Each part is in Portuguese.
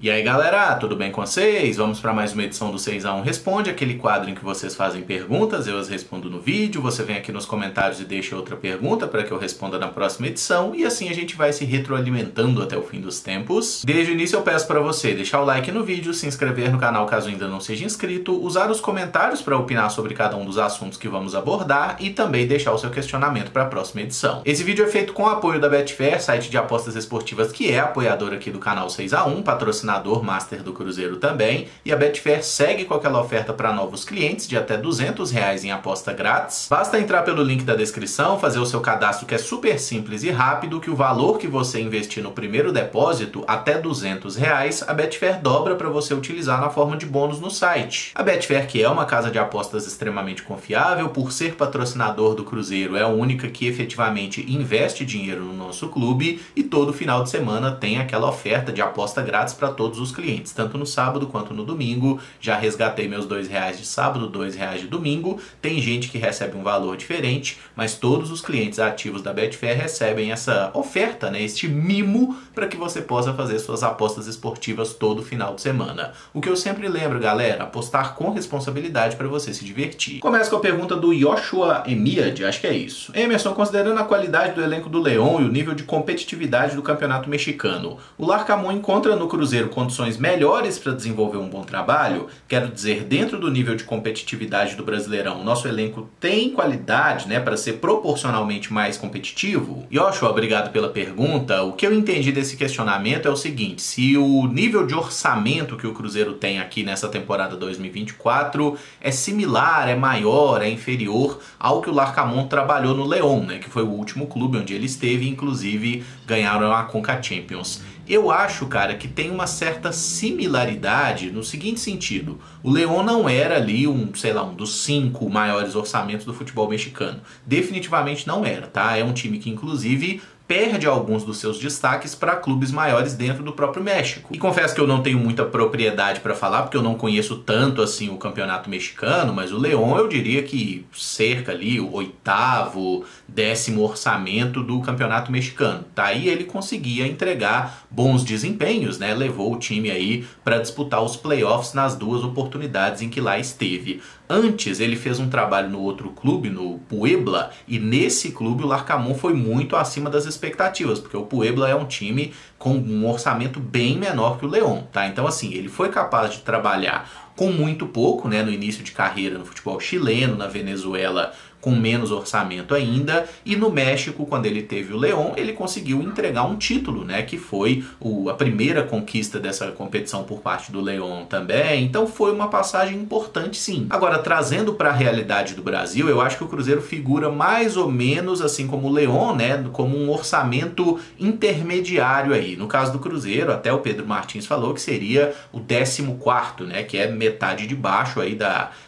E aí galera, tudo bem com vocês? Vamos para mais uma edição do 6x1 Responde, aquele quadro em que vocês fazem perguntas, eu as respondo no vídeo, você vem aqui nos comentários e deixa outra pergunta para que eu responda na próxima edição, e assim a gente vai se retroalimentando até o fim dos tempos. Desde o início eu peço para você deixar o like no vídeo, se inscrever no canal caso ainda não seja inscrito, usar os comentários para opinar sobre cada um dos assuntos que vamos abordar e também deixar o seu questionamento para a próxima edição. Esse vídeo é feito com o apoio da Betfair, site de apostas esportivas que é apoiador aqui do canal 6x1, patrocinador Master do Cruzeiro também, e a Betfair segue com aquela oferta para novos clientes de até R$200 em aposta grátis. Basta entrar pelo link da descrição, fazer o seu cadastro que é super simples e rápido, que o valor que você investir no primeiro depósito, até R$200, a Betfair dobra para você utilizar na forma de bônus no site. A Betfair, que é uma casa de apostas extremamente confiável, por ser patrocinador do Cruzeiro, é a única que efetivamente investe dinheiro no nosso clube, e todo final de semana tem aquela oferta de aposta grátis para todos os clientes, tanto no sábado quanto no domingo. Já resgatei meus R$2 de sábado, R$2 de domingo. Tem gente que recebe um valor diferente, mas todos os clientes ativos da Betfair recebem essa oferta, né, este mimo, para que você possa fazer suas apostas esportivas todo final de semana. O que eu sempre lembro, galera, apostar com responsabilidade para você se divertir. Começa com a pergunta do Joshua Emiad, acho que é isso. Emerson, considerando a qualidade do elenco do León e o nível de competitividade do campeonato mexicano, o Larcamón encontra no Cruzeiro condições melhores para desenvolver um bom trabalho? Quero dizer, dentro do nível de competitividade do Brasileirão, o nosso elenco tem qualidade, né, para ser proporcionalmente mais competitivo? Joshua, obrigado pela pergunta. O que eu entendi desse questionamento é o seguinte: se o nível de orçamento que o Cruzeiro tem aqui nessa temporada 2024 é similar, é maior, é inferior ao que o Larcamón trabalhou no León, né, que foi o último clube onde ele esteve e inclusive ganharam a Conca Champions. Eu acho, cara, que tem uma certa similaridade no seguinte sentido: o León não era ali um dos 5 maiores orçamentos do futebol mexicano. Definitivamente não era, tá? É um time que, inclusive, perde alguns dos seus destaques para clubes maiores dentro do próprio México. E confesso que eu não tenho muita propriedade para falar, porque eu não conheço tanto assim o campeonato mexicano, mas o León eu diria que cerca ali o 8º, 10º orçamento do campeonato mexicano. Daí ele conseguia entregar bons desempenhos, né? Levou o time aí para disputar os playoffs nas 2 oportunidades em que lá esteve. Antes ele fez um trabalho no outro clube, no Puebla, e nesse clube o Larcamón foi muito acima das expectativas, porque o Puebla é um time com um orçamento bem menor que o León, tá? Então assim, ele foi capaz de trabalhar com muito pouco, né, no início de carreira no futebol chileno, na Venezuela com menos orçamento ainda, e no México, quando ele teve o León, ele conseguiu entregar um título, né, que foi a primeira conquista dessa competição por parte do León também. Então foi uma passagem importante, sim. Agora, trazendo para a realidade do Brasil, eu acho que o Cruzeiro figura mais ou menos assim como o León, né, como um orçamento intermediário aí. No caso do Cruzeiro, até o Pedro Martins falou que seria o 14º, né, que é metade de baixo aí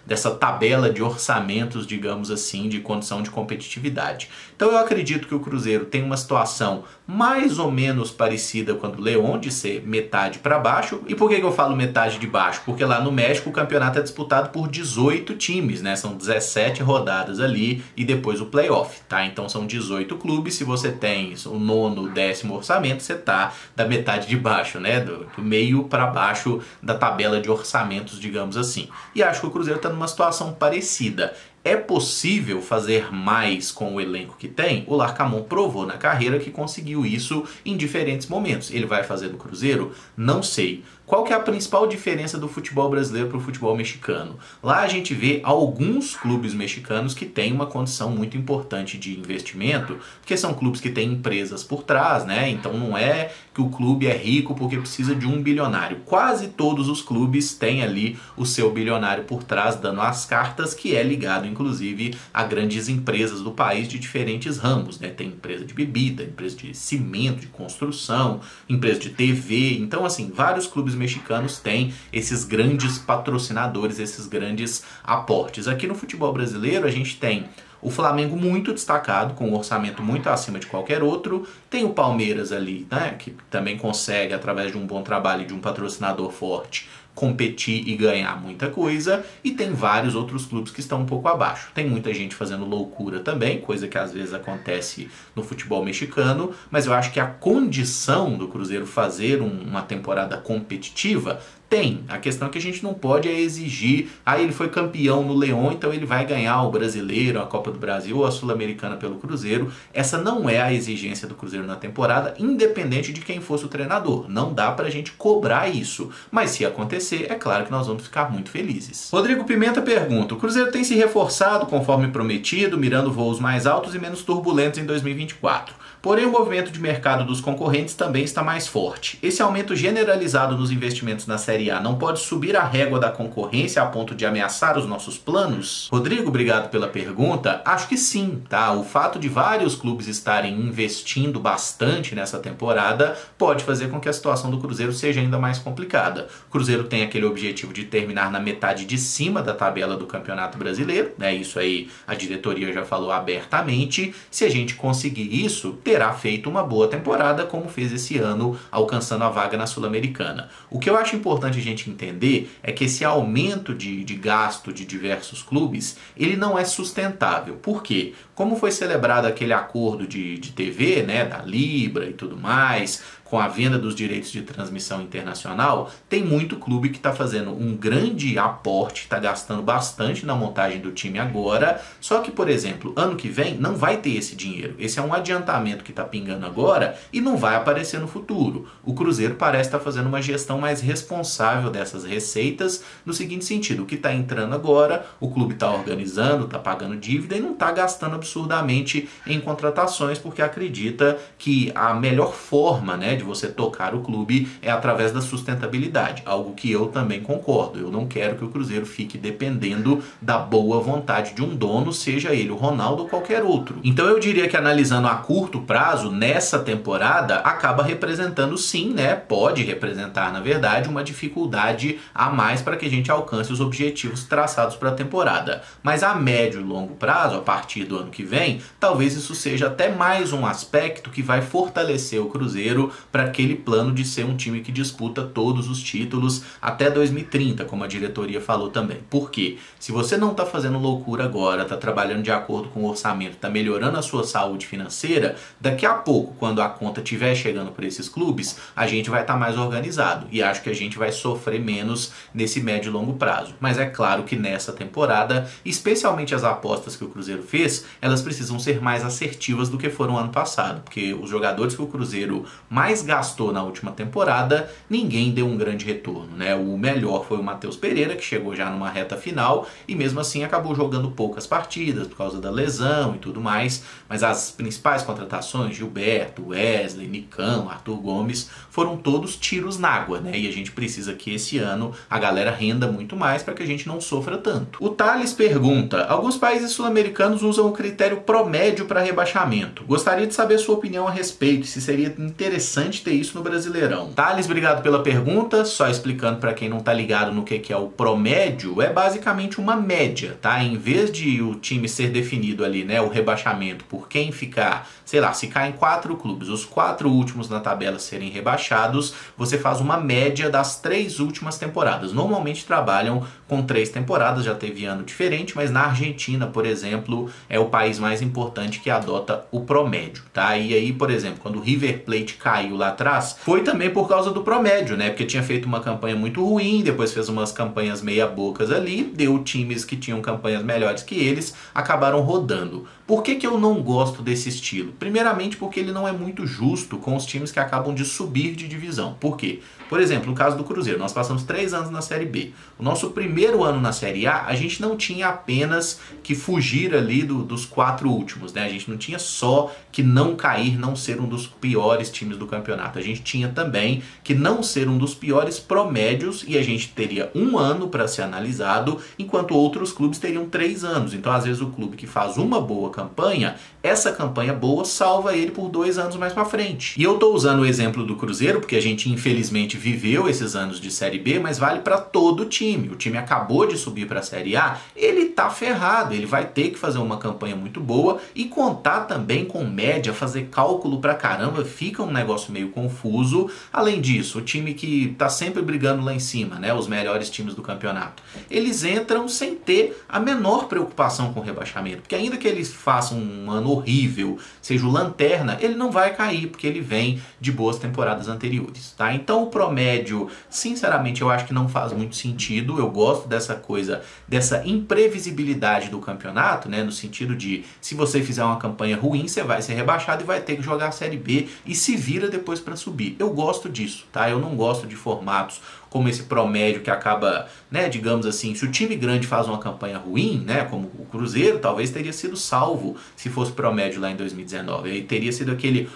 dessa tabela de orçamentos, digamos assim, de condição de competitividade. Então eu acredito que o Cruzeiro tem uma situação mais ou menos parecida com a do León, de ser metade para baixo. E por que eu falo metade de baixo? Porque lá no México o campeonato é disputado por 18 times, né? São 17 rodadas ali e depois o playoff, tá? Então são 18 clubes. Se você tem o 9º, 10º orçamento, você tá da metade de baixo, né? Do meio para baixo da tabela de orçamentos, digamos assim. E acho que o Cruzeiro está numa situação parecida. É possível fazer mais com o elenco que tem? O Larcamón provou na carreira que conseguiu isso em diferentes momentos. Ele vai fazer no Cruzeiro? Não sei. Qual que é a principal diferença do futebol brasileiro para o futebol mexicano? Lá a gente vê alguns clubes mexicanos que têm uma condição muito importante de investimento, porque são clubes que têm empresas por trás, né? Então não é que o clube é rico porque precisa de um bilionário. Quase todos os clubes têm ali o seu bilionário por trás, dando as cartas, que é ligado inclusive a grandes empresas do país de diferentes ramos, né? Tem empresa de bebida, empresa de cimento, de construção, empresa de TV. Então assim, vários clubes mexicanos têm esses grandes patrocinadores, esses grandes aportes. Aqui no futebol brasileiro a gente tem o Flamengo muito destacado, com um orçamento muito acima de qualquer outro. Tem o Palmeiras ali, né, que também consegue, através de um bom trabalho e de um patrocinador forte, competir e ganhar muita coisa, e tem vários outros clubes que estão um pouco abaixo. Tem muita gente fazendo loucura também, coisa que às vezes acontece no futebol mexicano, mas eu acho que a condição do Cruzeiro fazer uma temporada competitiva tem. A questão é que a gente não pode exigir, ele foi campeão no Leão, então ele vai ganhar o Brasileiro, a Copa do Brasil ou a Sul-Americana pelo Cruzeiro. Essa não é a exigência do Cruzeiro na temporada, independente de quem fosse o treinador. Não dá pra gente cobrar isso. Mas se acontecer, é claro que nós vamos ficar muito felizes. Rodrigo Pimenta pergunta: o Cruzeiro tem se reforçado conforme prometido, mirando voos mais altos e menos turbulentos em 2024. Porém, o movimento de mercado dos concorrentes também está mais forte. Esse aumento generalizado nos investimentos na Série A não pode subir a régua da concorrência a ponto de ameaçar os nossos planos? Rodrigo, obrigado pela pergunta. Acho que sim, tá? O fato de vários clubes estarem investindo bastante nessa temporada pode fazer com que a situação do Cruzeiro seja ainda mais complicada. O Cruzeiro tem aquele objetivo de terminar na metade de cima da tabela do Campeonato Brasileiro, né? Isso aí a diretoria já falou abertamente. Se a gente conseguir isso, terá feito uma boa temporada, como fez esse ano, alcançando a vaga na Sul-Americana. O que eu acho importante a gente entender é que esse aumento de gasto de diversos clubes, ele não é sustentável. Por quê? Como foi celebrado aquele acordo de TV, né, da Libra e tudo mais, com a venda dos direitos de transmissão internacional, tem muito clube que está fazendo um grande aporte, está gastando bastante na montagem do time agora, só que, por exemplo, ano que vem não vai ter esse dinheiro. Esse é um adiantamento que está pingando agora e não vai aparecer no futuro. O Cruzeiro parece estar fazendo uma gestão mais responsável dessas receitas, no seguinte sentido: o que está entrando agora, o clube está organizando, está pagando dívida e não está gastando absurdamente em contratações, porque acredita que a melhor forma, né, de você tocar o clube é através da sustentabilidade, algo que eu também concordo. Eu não quero que o Cruzeiro fique dependendo da boa vontade de um dono, seja ele o Ronaldo ou qualquer outro. Então eu diria que, analisando a curto prazo, nessa temporada, acaba representando sim, né, pode representar na verdade uma dificuldade a mais para que a gente alcance os objetivos traçados para a temporada. Mas a médio e longo prazo, a partir do ano que vem, talvez isso seja até mais um aspecto que vai fortalecer o Cruzeiro para aquele plano de ser um time que disputa todos os títulos até 2030, como a diretoria falou também. Por quê? Se você não está fazendo loucura agora, está trabalhando de acordo com o orçamento, está melhorando a sua saúde financeira, daqui a pouco, quando a conta estiver chegando para esses clubes, a gente vai estar mais organizado e acho que a gente vai sofrer menos nesse médio e longo prazo. Mas é claro que nessa temporada, especialmente as apostas que o Cruzeiro fez, elas precisam ser mais assertivas do que foram ano passado, porque os jogadores que o Cruzeiro mais gastou na última temporada, ninguém deu um grande retorno, né? O melhor foi o Matheus Pereira, que chegou já numa reta final e mesmo assim acabou jogando poucas partidas por causa da lesão e tudo mais, mas as principais contratações, Gilberto, Wesley, Nicão, Arthur Gomes, foram todos tiros na água, né? E a gente precisa que esse ano a galera renda muito mais para que a gente não sofra tanto. O Thales pergunta: alguns países sul-americanos usam o critério promédio para rebaixamento. Gostaria de saber sua opinião a respeito, se seria interessante ter isso no Brasileirão. Thales, obrigado pela pergunta. Só explicando para quem não tá ligado no que é o promédio, é basicamente uma média, tá? Em vez de o time ser definido ali, né, o rebaixamento por quem ficar, sei lá, se caem 4 clubes, os 4 últimos na tabela serem rebaixados, você faz uma média das 3 últimas temporadas. Normalmente trabalham com 3 temporadas, já teve ano diferente, mas na Argentina, por exemplo, é o país mais importante que adota o promédio, tá? E aí, por exemplo, quando o River Plate caiu lá atrás, foi também por causa do promédio, né? Porque tinha feito uma campanha muito ruim, depois fez umas campanhas meia bocas ali, deu times que tinham campanhas melhores que eles, acabaram rodando. Por que eu não gosto desse estilo? Primeiramente porque ele não é muito justo com os times que acabam de subir de divisão. Por quê? Por exemplo, no caso do Cruzeiro, nós passamos 3 anos na Série B. O nosso primeiro ano na Série A, a gente não tinha apenas que fugir ali dos 4 últimos, né? A gente não tinha só que não cair, não ser um dos piores times do campeonato. A gente tinha também que não ser um dos piores promédios e a gente teria 1 ano para ser analisado, enquanto outros clubes teriam 3 anos. Então, às vezes, o clube que faz uma boa campanha, essa campanha boa salva ele por 2 anos mais para frente. E eu tô usando o exemplo do Cruzeiro, porque a gente, infelizmente, viveu esses anos de Série B, mas vale para todo o time. O time acabou de subir para a Série A, ele tá ferrado, ele vai ter que fazer uma campanha muito boa e contar também com média, fazer cálculo pra caramba, fica um negócio negócio meio confuso. Além disso, o time que tá sempre brigando lá em cima, né, os melhores times do campeonato, eles entram sem ter a menor preocupação com o rebaixamento, porque ainda que eles façam um ano horrível, seja o lanterna, ele não vai cair, porque ele vem de boas temporadas anteriores, tá? Então o promédio, sinceramente, eu acho que não faz muito sentido. Eu gosto dessa coisa, dessa imprevisibilidade do campeonato, né, no sentido de, se você fizer uma campanha ruim, você vai ser rebaixado e vai ter que jogar a Série B e se vira depois para subir. Eu gosto disso, tá? Eu não gosto de formatos como esse promédio que acaba, né, digamos assim, se o time grande faz uma campanha ruim, né, como o Cruzeiro, talvez teria sido salvo se fosse promédio lá em 2019. Aí teria sido aquele,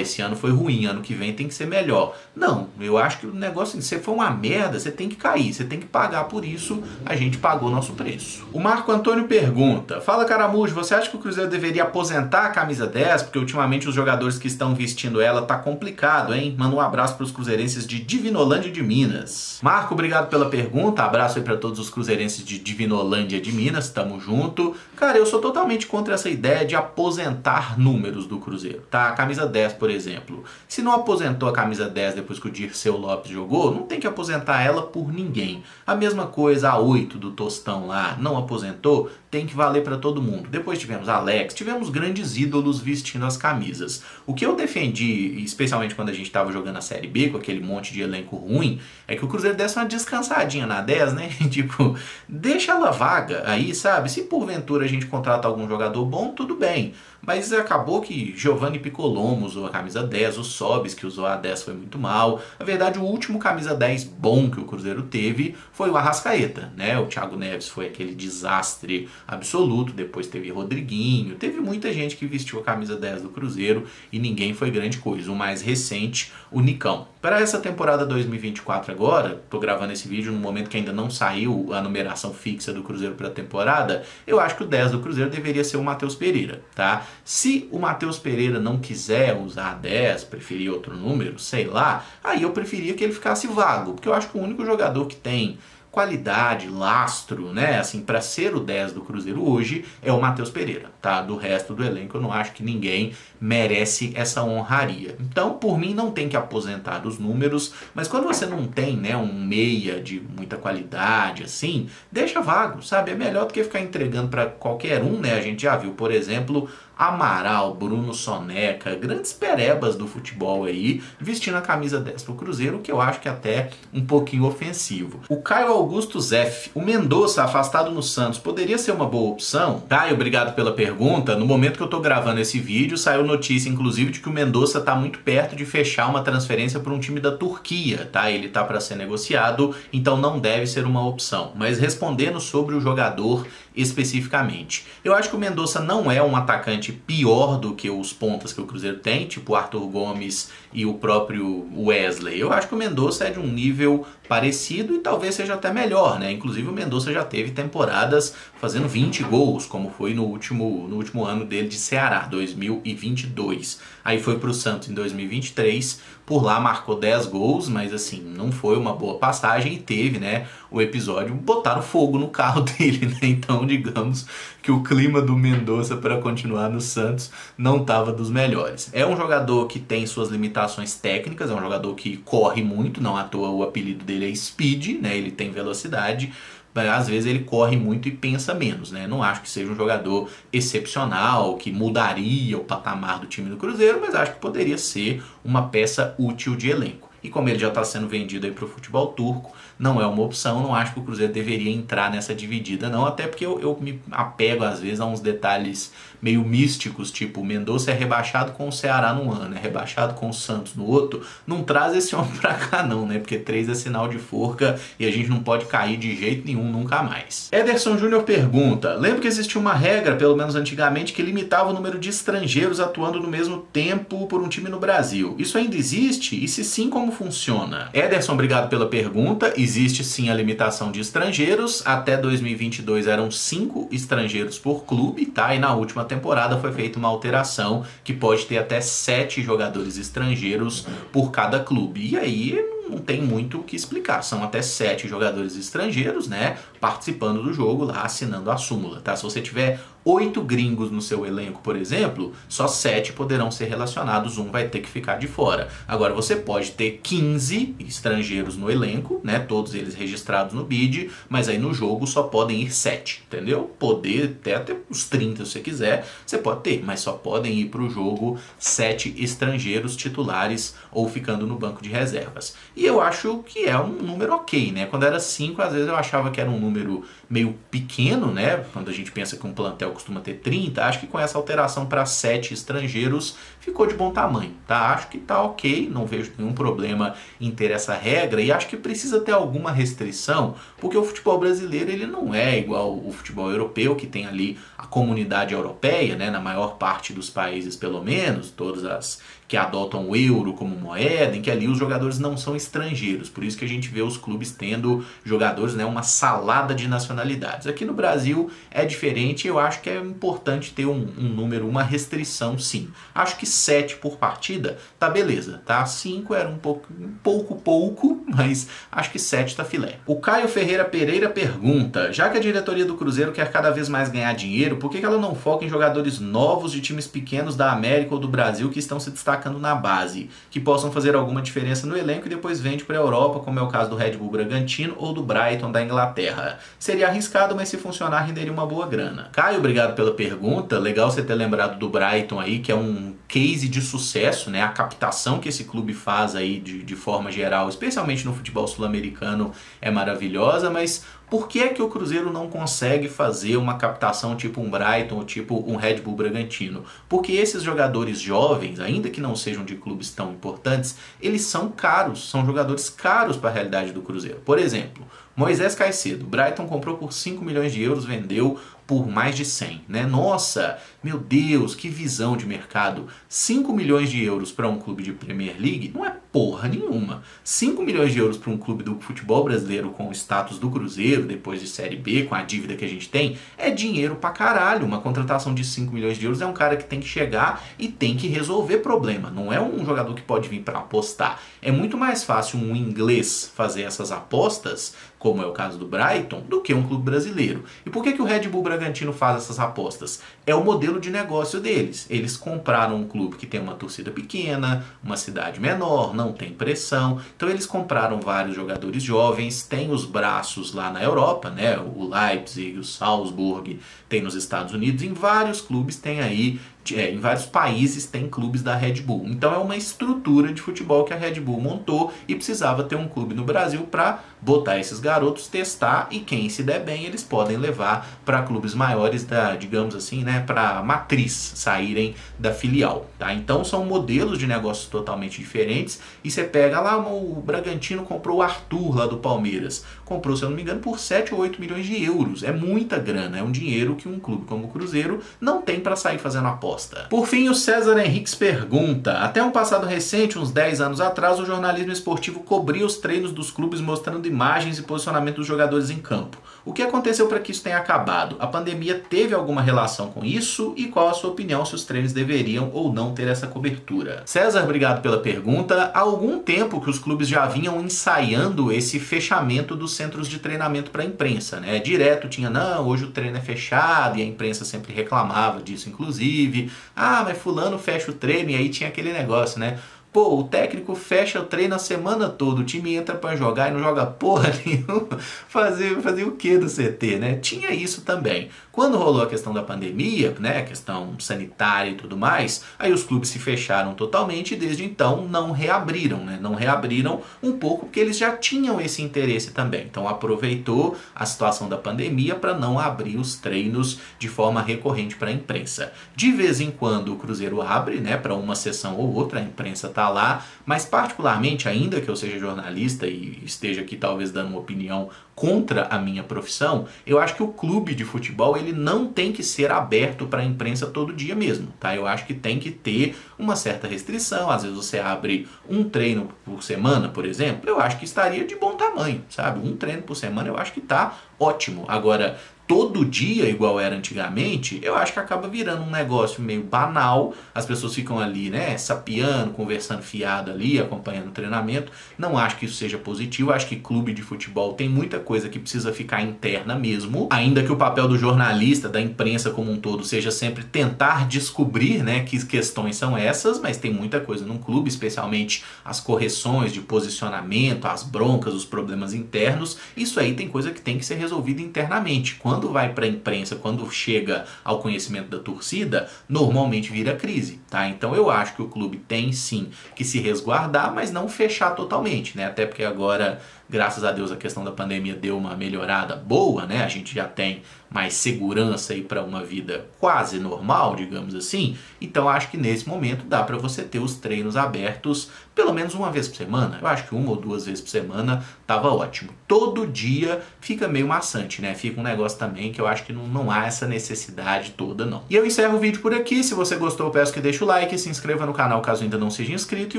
esse ano foi ruim, ano que vem tem que ser melhor. Não, eu acho que o negócio, se for uma merda, você tem que cair, você tem que pagar por isso, a gente pagou nosso preço. O Marco Antônio pergunta, fala Caramujo, você acha que o Cruzeiro deveria aposentar a camisa 10? Porque ultimamente os jogadores que estão vestindo ela tá complicado, hein? Manda um abraço para os cruzeirenses de Divinolândia de Minas. Marco, obrigado pela pergunta, abraço aí para todos os cruzeirenses de Divinolândia de Minas, tamo junto. Cara, eu sou totalmente contra essa ideia de aposentar números do Cruzeiro, tá? A camisa 10, por exemplo, se não aposentou a camisa 10 depois que o Dirceu Lopes jogou, não tem que aposentar ela por ninguém. A mesma coisa a 8 do Tostão lá, não aposentou, tem que valer para todo mundo. Depois tivemos Alex, tivemos grandes ídolos vestindo as camisas. O que eu defendi, especialmente quando a gente estava jogando a Série B, com aquele monte de elenco ruim, é que o Cruzeiro desse uma descansadinha na 10, né? Tipo, deixa ela vaga aí, sabe? Se porventura a gente contratar algum jogador bom, tudo bem. Mas acabou que Giovanni Piccolomo usou a camisa 10, o Sobis, que usou a 10, foi muito mal. Na verdade, o último camisa 10 bom que o Cruzeiro teve foi o Arrascaeta, né? O Thiago Neves foi aquele desastre absoluto, depois teve Rodriguinho, teve muita gente que vestiu a camisa 10 do Cruzeiro e ninguém foi grande coisa. O mais recente, o Nicão. Para essa temporada 2024 agora, tô gravando esse vídeo no momento que ainda não saiu a numeração fixa do Cruzeiro para a temporada, eu acho que o 10 do Cruzeiro deveria ser o Matheus Pereira, tá? Se o Matheus Pereira não quiser usar a 10, preferir outro número, sei lá, aí eu preferia que ele ficasse vago, porque eu acho que o único jogador que tem qualidade, lastro, né, assim, para ser o 10 do Cruzeiro hoje é o Matheus Pereira, tá? Do resto do elenco eu não acho que ninguém merece essa honraria. Então, por mim, não tem que aposentar os números, mas quando você não tem, né, um meia de muita qualidade, assim, deixa vago, sabe? É melhor do que ficar entregando para qualquer um, né? A gente já viu, por exemplo, Amaral, Bruno Soneca, grandes perebas do futebol aí, vestindo a camisa 10 pro Cruzeiro, que eu acho que é até um pouquinho ofensivo. O Caio Augusto Zeff, o Mendonça afastado no Santos, poderia ser uma boa opção? Caio, obrigado pela pergunta. No momento que eu tô gravando esse vídeo, saiu notícia, inclusive, de que o Mendonça tá muito perto de fechar uma transferência para um time da Turquia, tá? Ele tá para ser negociado, então não deve ser uma opção. Mas respondendo sobre o jogador especificamente, eu acho que o Mendonça não é um atacante pior do que os pontas que o Cruzeiro tem, tipo o Arthur Gomes e o próprio Wesley. Eu acho que o Mendonça é de um nível parecido e talvez seja até melhor, né? Inclusive o Mendonça já teve temporadas fazendo 20 gols, como foi no último ano dele de Ceará, 2022. Aí foi para o Santos em 2023, por lá marcou 10 gols, mas assim, não foi uma boa passagem e teve, né, o episódio, botaram fogo no carro dele, né? Então, digamos que o clima do Mendonça para continuar no Santos não estava dos melhores. É um jogador que tem suas limitações técnicas, é um jogador que corre muito, não à toa o apelido dele é Speed, né? Ele tem velocidade, mas às vezes ele corre muito e pensa menos, né? Não acho que seja um jogador excepcional, que mudaria o patamar do time do Cruzeiro, mas acho que poderia ser uma peça útil de elenco. E como ele já está sendo vendido aí para o futebol turco, não é uma opção, não acho que o Cruzeiro deveria entrar nessa dividida não, até porque eu me apego às vezes a uns detalhes meio místicos, tipo o Mendonça é rebaixado com o Ceará num ano, é rebaixado com o Santos no outro, não traz esse homem pra cá não, né, porque 3 é sinal de forca e a gente não pode cair de jeito nenhum nunca mais. Ederson Júnior pergunta, lembro que existia uma regra, pelo menos antigamente, que limitava o número de estrangeiros atuando no mesmo tempo por um time no Brasil. Isso ainda existe? E se sim, como funciona? Ederson, obrigado pela pergunta. Existe sim a limitação de estrangeiros. Até 2022 eram 5 estrangeiros por clube, tá? E na última temporada foi feita uma alteração que pode ter até 7 jogadores estrangeiros por cada clube. E aí não tem muito o que explicar. São até 7 jogadores estrangeiros, né? Participando do jogo lá, assinando a súmula, tá? Se você tiver 8 gringos no seu elenco, por exemplo, só 7 poderão ser relacionados, um vai ter que ficar de fora. Agora, você pode ter 15 estrangeiros no elenco, né, todos eles registrados no BID, mas aí no jogo só podem ir 7, entendeu? Poder até os 30 se você quiser, você pode ter, mas só podem ir para o jogo 7 estrangeiros titulares ou ficando no banco de reservas. E eu acho que é um número ok, né? Quando era 5, às vezes eu achava que era um número meio pequeno, né? Quando a gente pensa que um plantel costuma ter 30, acho que com essa alteração para 7 estrangeiros ficou de bom tamanho, tá? Acho que tá ok, não vejo nenhum problema em ter essa regra e acho que precisa ter alguma restrição, porque o futebol brasileiro ele não é igual o futebol europeu, que tem ali a comunidade europeia, né? Na maior parte dos países, pelo menos, todas as que adotam o euro como moeda, em que ali os jogadores não são estrangeiros. Por isso que a gente vê os clubes tendo jogadores, né, uma salada de nacionalidades. Aqui no Brasil é diferente, eu acho que é importante ter um número, uma restrição sim. Acho que 7 por partida tá beleza, tá? 5 era um pouco, mas acho que 7 tá filé. O Caio Ferreira Pereira pergunta, já que a diretoria do Cruzeiro quer cada vez mais ganhar dinheiro, por que ela não foca em jogadores novos de times pequenos da América ou do Brasil que estão se destacando na base, que possam fazer alguma diferença no elenco e depois vende para a Europa, como é o caso do Red Bull Bragantino ou do Brighton da Inglaterra? Seria arriscado, mas se funcionar renderia uma boa grana. Caio, obrigado pela pergunta, legal você ter lembrado do Brighton aí, que é um case de sucesso, né? A captação que esse clube faz aí de forma geral, especialmente no futebol sul-americano, é maravilhosa, mas por que é que o Cruzeiro não consegue fazer uma captação tipo um Brighton ou tipo um Red Bull Bragantino? Porque esses jogadores jovens, ainda que não sejam de clubes tão importantes, eles são caros, são jogadores caros para a realidade do Cruzeiro. Por exemplo, Moisés Caicedo, Brighton comprou por 5 milhões de euros, vendeu por mais de 100, né? Nossa, meu Deus, que visão de mercado. 5 milhões de euros para um clube de Premier League não é porra nenhuma. 5 milhões de euros para um clube do futebol brasileiro com o status do Cruzeiro, depois de Série B, com a dívida que a gente tem, é dinheiro pra caralho. Uma contratação de 5 milhões de euros é um cara que tem que chegar e tem que resolver problema. Não é um jogador que pode vir para apostar. É muito mais fácil um inglês fazer essas apostas, como é o caso do Brighton, do que um clube brasileiro. E por que o Red Bull Bragantino faz essas apostas? É o modelo de negócio deles. Eles compraram um clube que tem uma torcida pequena, uma cidade menor, não tem pressão. Então eles compraram vários jogadores jovens, tem os braços lá na Europa, né? O Leipzig, o Salzburg, tem nos Estados Unidos, em vários clubes tem aí, em vários países tem clubes da Red Bull. Então é uma estrutura de futebol que a Red Bull montou e precisava ter um clube no Brasil para botar esses garotos, testar, e quem se der bem eles podem levar para clubes maiores da, digamos assim, né, para matriz, saírem da filial, tá? Então são modelos de negócios totalmente diferentes. E você pega lá, o Bragantino comprou o Arthur lá do Palmeiras, comprou, se eu não me engano, por 7 ou 8 milhões de euros. É muita grana, é um dinheiro que um clube como o Cruzeiro não tem para sair fazendo aposta. Por fim, o César Henriques pergunta, até um passado recente, uns 10 anos atrás, o jornalismo esportivo cobria os treinos dos clubes mostrando imagens e posicionamento dos jogadores em campo. O que aconteceu para que isso tenha acabado? A pandemia teve alguma relação com isso? E qual a sua opinião se os treinos deveriam ou não ter essa cobertura? César, obrigado pela pergunta. Há algum tempo que os clubes já vinham ensaiando esse fechamento dos centros de treinamento para a imprensa, né? Direto tinha, não, hoje o treino é fechado, e a imprensa sempre reclamava disso, inclusive. Ah, mas fulano fecha o treino, e aí tinha aquele negócio, né? Pô, o técnico fecha o treino a semana toda, o time entra pra jogar e não joga porra nenhuma. Fazer o que do CT, né? Tinha isso também. Quando rolou a questão da pandemia, né, a questão sanitária e tudo mais, aí os clubes se fecharam totalmente e desde então não reabriram, né? Não reabriram um pouco porque eles já tinham esse interesse também. Então aproveitou a situação da pandemia para não abrir os treinos de forma recorrente para a imprensa. De vez em quando o Cruzeiro abre, né, para uma sessão ou outra, a imprensa tá lá, mas particularmente, ainda que eu seja jornalista e esteja aqui talvez dando uma opinião contra a minha profissão, eu acho que o clube de futebol ele não tem que ser aberto para a imprensa todo dia mesmo, tá? Eu acho que tem que ter uma certa restrição. Às vezes você abre um treino por semana, por exemplo, eu acho que estaria de bom tamanho, sabe? Um treino por semana eu acho que tá ótimo. Agora, todo dia, igual era antigamente, eu acho que acaba virando um negócio meio banal. As pessoas ficam ali, né, sapeando, conversando fiado ali, acompanhando o treinamento. Não acho que isso seja positivo. Acho que clube de futebol tem muita coisa que precisa ficar interna mesmo. Ainda que o papel do jornalista, da imprensa como um todo, seja sempre tentar descobrir, né, que questões são essas, mas tem muita coisa num clube, especialmente as correções de posicionamento, as broncas, os problemas internos. Isso aí tem coisa que tem que ser resolvida internamente. Quando vai para a imprensa, quando chega ao conhecimento da torcida, normalmente vira crise, tá? Então eu acho que o clube tem sim que se resguardar, mas não fechar totalmente, né? Até porque agora, graças a Deus, a questão da pandemia deu uma melhorada boa, né? A gente já tem mais segurança aí para uma vida quase normal, digamos assim. Então acho que nesse momento dá para você ter os treinos abertos pelo menos uma vez por semana. Eu acho que 1 ou 2 vezes por semana tava ótimo. Todo dia fica meio maçante, né? Fica um negócio também que eu acho que não há essa necessidade toda, não. E eu encerro o vídeo por aqui. Se você gostou, eu peço que deixe o like, se inscreva no canal caso ainda não seja inscrito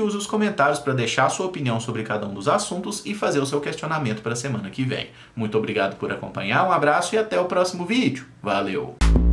e use os comentários para deixar a sua opinião sobre cada um dos assuntos e fazer o seu questionamento para a semana que vem. Muito obrigado por acompanhar, um abraço e até o próximo vídeo. Valeu!